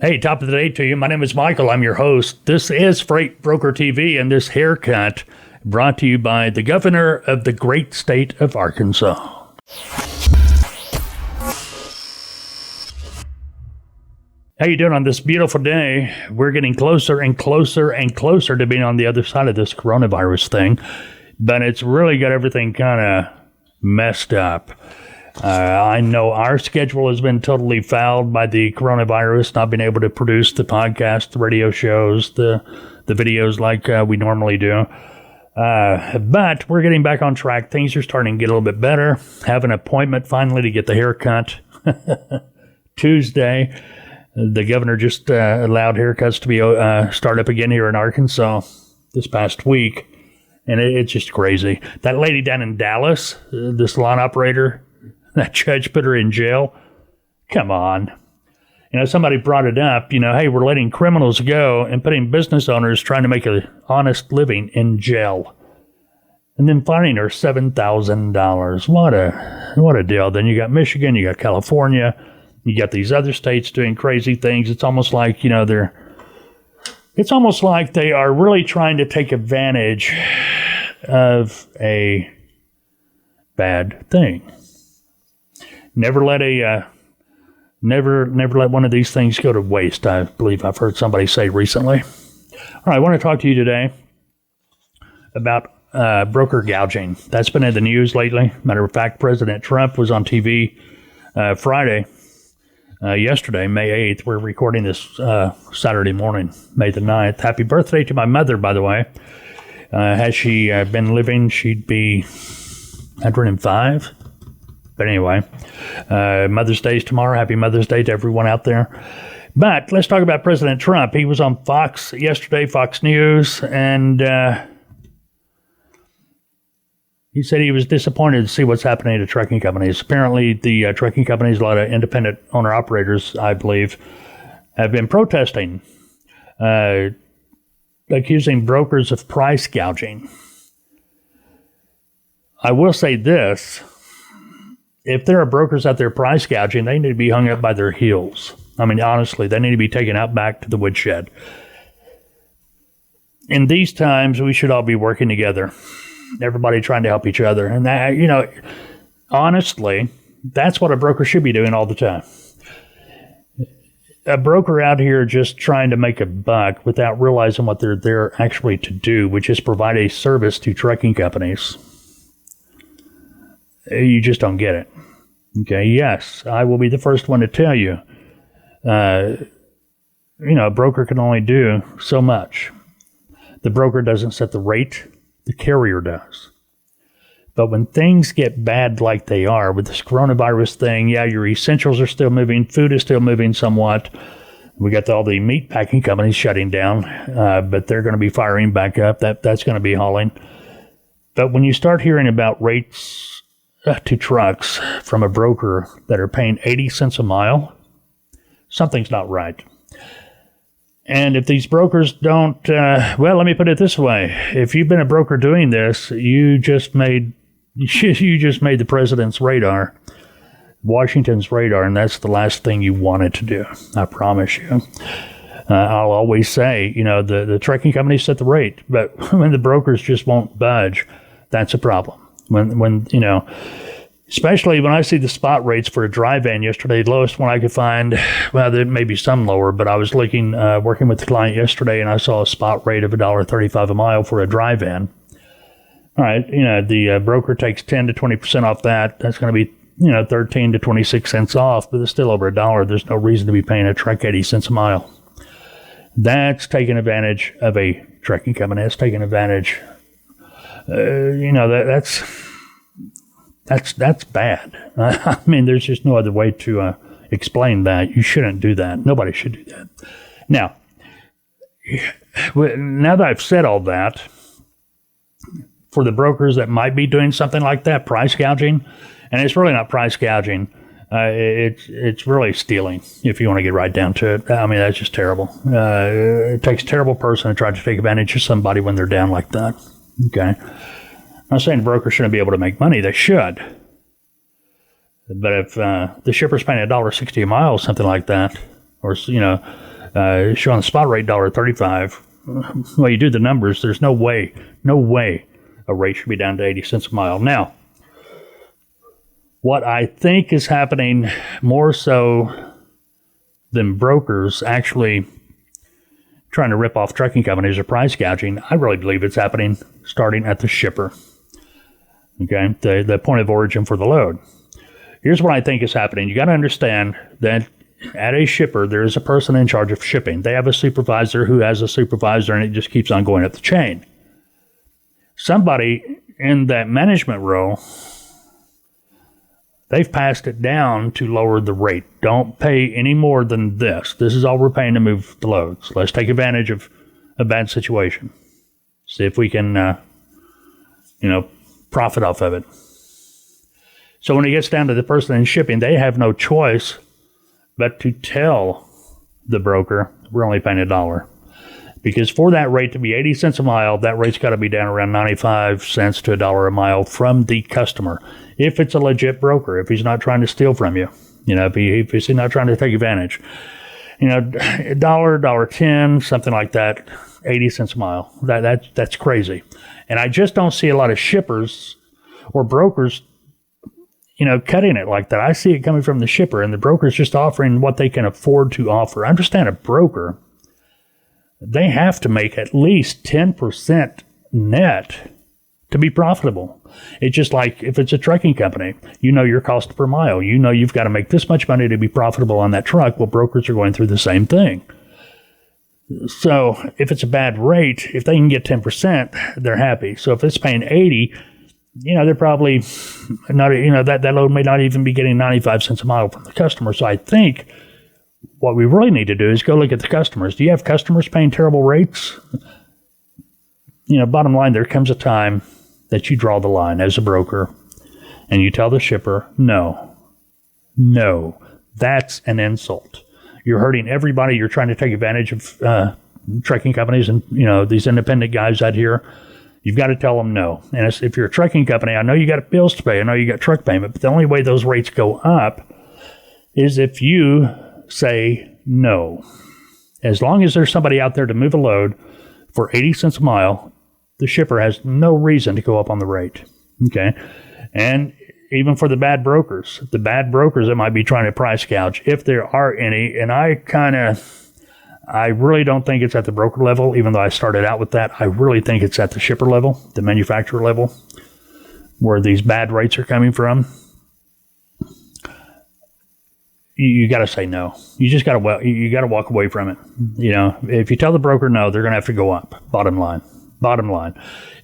Hey, top of the day to you. My name is Michael. I'm your host. This is Freight Broker TV, and this haircut brought to you by the governor of the great state of Arkansas. How you doing on this beautiful day? We're getting closer and closer and closer to being on the other side of this coronavirus thing, but it's really got everything kind of messed up. I know our schedule has been totally fouled by the coronavirus, not being able to produce the podcast, the radio shows, the videos like we normally do. But we're getting back on track. Things are starting to get a little bit better. Have an appointment finally to get the haircut. Tuesday, the governor just allowed haircuts to be start up again here in Arkansas this past week. And it's just crazy. That lady down in Dallas, the salon operator, that judge put her in jail. Come on. Somebody brought it up, hey, we're letting criminals go and putting business owners trying to make an honest living in jail. And then fining her $7,000. What a deal. Then you got Michigan, you got California, you got these other states doing crazy things. It's almost like, it's almost like they are really trying to take advantage of a bad thing. Never let one of these things go to waste, I believe I've heard somebody say recently. All right, I want to talk to you today about broker gouging. That's been in the news lately. Matter of fact, President Trump was on TV Friday, yesterday, May 8th. We're recording this Saturday morning, May the 9th. Happy birthday to my mother, by the way. Had she been living, she'd be 105. But anyway, Mother's Day is tomorrow. Happy Mother's Day to everyone out there. But let's talk about President Trump. He was on Fox yesterday, Fox News, and he said he was disappointed to see what's happening to trucking companies. Apparently, the trucking companies, a lot of independent owner-operators, I believe, have been protesting, accusing brokers of price gouging. I will say this. If there are brokers out there price gouging, they need to be hung up by their heels. I mean, honestly, they need to be taken out back to the woodshed. In these times, we should all be working together. Everybody trying to help each other. And that, honestly, that's what a broker should be doing all the time. A broker out here just trying to make a buck without realizing what they're there actually to do, which is provide a service to trucking companies. You just don't get it. Okay, yes, I will be the first one to tell you, a broker can only do so much. The broker doesn't set the rate, the carrier does. But when things get bad like they are with this coronavirus thing, yeah, your essentials are still moving, food is still moving somewhat. We got all the meat packing companies shutting down, but they're going to be firing back up. That's going to be hauling. But when you start hearing about rates to trucks from a broker that are paying 80 cents a mile, something's not right. And if these brokers don't, let me put it this way. If you've been a broker doing this, you just made the president's radar, Washington's radar, and that's the last thing you wanted to do. I promise you. I'll always say, the trucking companies set the rate, but when the brokers just won't budge, that's a problem. When especially when I see the spot rates for a dry van yesterday, the lowest one I could find, well, there may be some lower, but I was working with the client yesterday, and I saw a spot rate of $1.35 a mile for a dry van. All right, the broker takes 10 to 20% off that. That's going to be, 13 to 26 cents off, but it's still over $1. There's no reason to be paying a truck 80 cents a mile. That's taking advantage of a trucking company. That's taking advantage. That's bad. I mean, there's just no other way to explain that. You shouldn't do that. Nobody should do that. Now that I've said all that, for the brokers that might be doing something like that, price gouging, and it's really not price gouging. It's really stealing, if you want to get right down to it. I mean, that's just terrible. It takes a terrible person to try to take advantage of somebody when they're down like that. Okay. I'm not saying brokers shouldn't be able to make money. They should. But if the shipper's paying $1.60 a mile, something like that, or showing the spot rate $1.35. Well, you do the numbers. There's no way a rate should be down to 80 cents a mile. Now, what I think is happening more so than brokers actually trying to rip off trucking companies or price gouging, I really believe it's happening starting at the shipper. Okay, the point of origin for the load. Here's what I think is happening. You got to understand that at a shipper, there is a person in charge of shipping. They have a supervisor who has a supervisor, and it just keeps on going up the chain. Somebody in that management role, they've passed it down to lower the rate. Don't pay any more than this. This is all we're paying to move the loads. Let's take advantage of a bad situation. See if we can, profit off of it. So when it gets down to the person in shipping, they have no choice but to tell the broker, we're only paying $1. Because for that rate to be 80 cents a mile, that rate's got to be down around 95 cents to $1 a mile from the customer. If it's a legit broker, if he's not trying to steal from you, if he's not trying to take advantage. $1, $1.10, something like that, 80 cents a mile. That's crazy. And I just don't see a lot of shippers or brokers, cutting it like that. I see it coming from the shipper, and the broker's just offering what they can afford to offer. I understand a broker, they have to make at least 10% net to be profitable. It's just like if it's a trucking company, your cost per mile. You've got to make this much money to be profitable on that truck. Well, brokers are going through the same thing. So if it's a bad rate, if they can get 10%, they're happy. So if it's paying 80, they're probably not, that load may not even be getting 95 cents a mile from the customer. So I think what we really need to do is go look at the customers. Do you have customers paying terrible rates? Bottom line, there comes a time that you draw the line as a broker and you tell the shipper, no, that's an insult. You're hurting everybody. You're trying to take advantage of trucking companies and, these independent guys out here. You've got to tell them no. And if you're a trucking company, I know you got bills to pay. I know you got truck payment. But the only way those rates go up is if you say no. As long as there's somebody out there to move a load for 80 cents a mile, the shipper has no reason to go up on the rate. Okay? And even for the bad brokers that might be trying to price gouge, if there are any, and I really don't think it's at the broker level, even though I started out with that. I really think it's at the shipper level, the manufacturer level, where these bad rates are coming from. You got to say no. You got to walk away from it. If you tell the broker no, they're going to have to go up. Bottom line.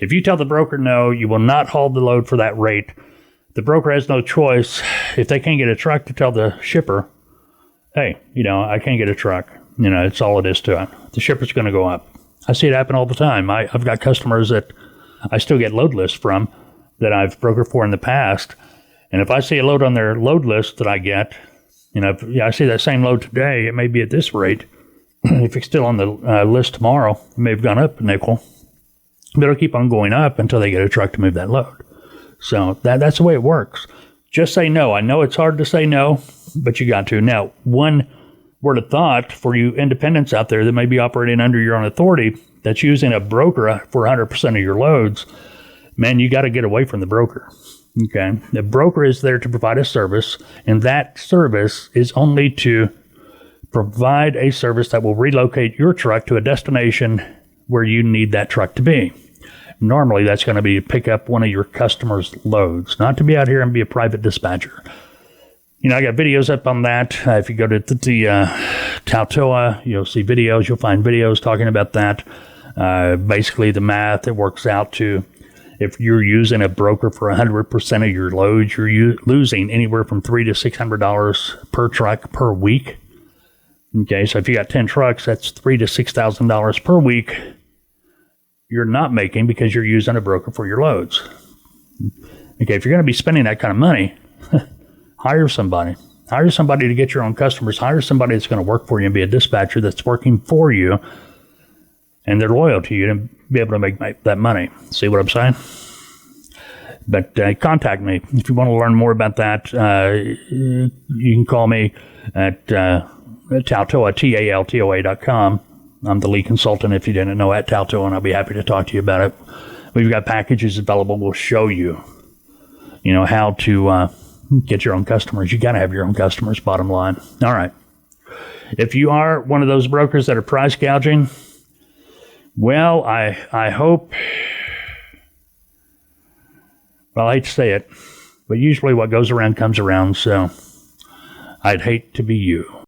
If you tell the broker no, you will not haul the load for that rate. The broker has no choice. If they can't get a truck, to tell the shipper, hey, I can't get a truck. It's all it is to it. The shipper's going to go up. I see it happen all the time. I've got customers that I still get load lists from that I've brokered for in the past. And if I see a load on their load list that I get, I see that same load today, it may be at this rate. If it's still on the list tomorrow, it may have gone up a nickel. But it'll keep on going up until they get a truck to move that load. So that's the way it works. Just say no. I know it's hard to say no, but you got to. Now, one word of thought for you independents out there that may be operating under your own authority that's using a broker for 100% of your loads, man, you got to get away from the broker. Okay? The broker is there to provide a service, and that service is only to provide a service that will relocate your truck to a destination where you need that truck to be. Normally, that's going to be to pick up one of your customers' loads, not to be out here and be a private dispatcher. I got videos up on that. If you go to the Tautoa, you'll see videos. You'll find videos talking about that. Basically, the math, it works out to if you're using a broker for 100% of your loads, you're losing anywhere from $300 to $600 per truck per week. Okay, so if you got 10 trucks, that's $3,000 to $6,000 per week you're not making because you're using a broker for your loads. Okay, if you're going to be spending that kind of money, hire somebody. Hire somebody to get your own customers. Hire somebody that's going to work for you and be a dispatcher that's working for you, and they're loyal to you to be able to make that money. See what I'm saying? But contact me if you want to learn more about that. You can call me at Taltoa, TALTOA.com. I'm the lead consultant, if you didn't know, at Taltoa, and I'll be happy to talk to you about it. We've got packages available. We'll show you, how to get your own customers. You got to have your own customers, bottom line. All right. If you are one of those brokers that are price gouging, well, I hope, well, I hate to say it, but usually what goes around comes around, so I'd hate to be you.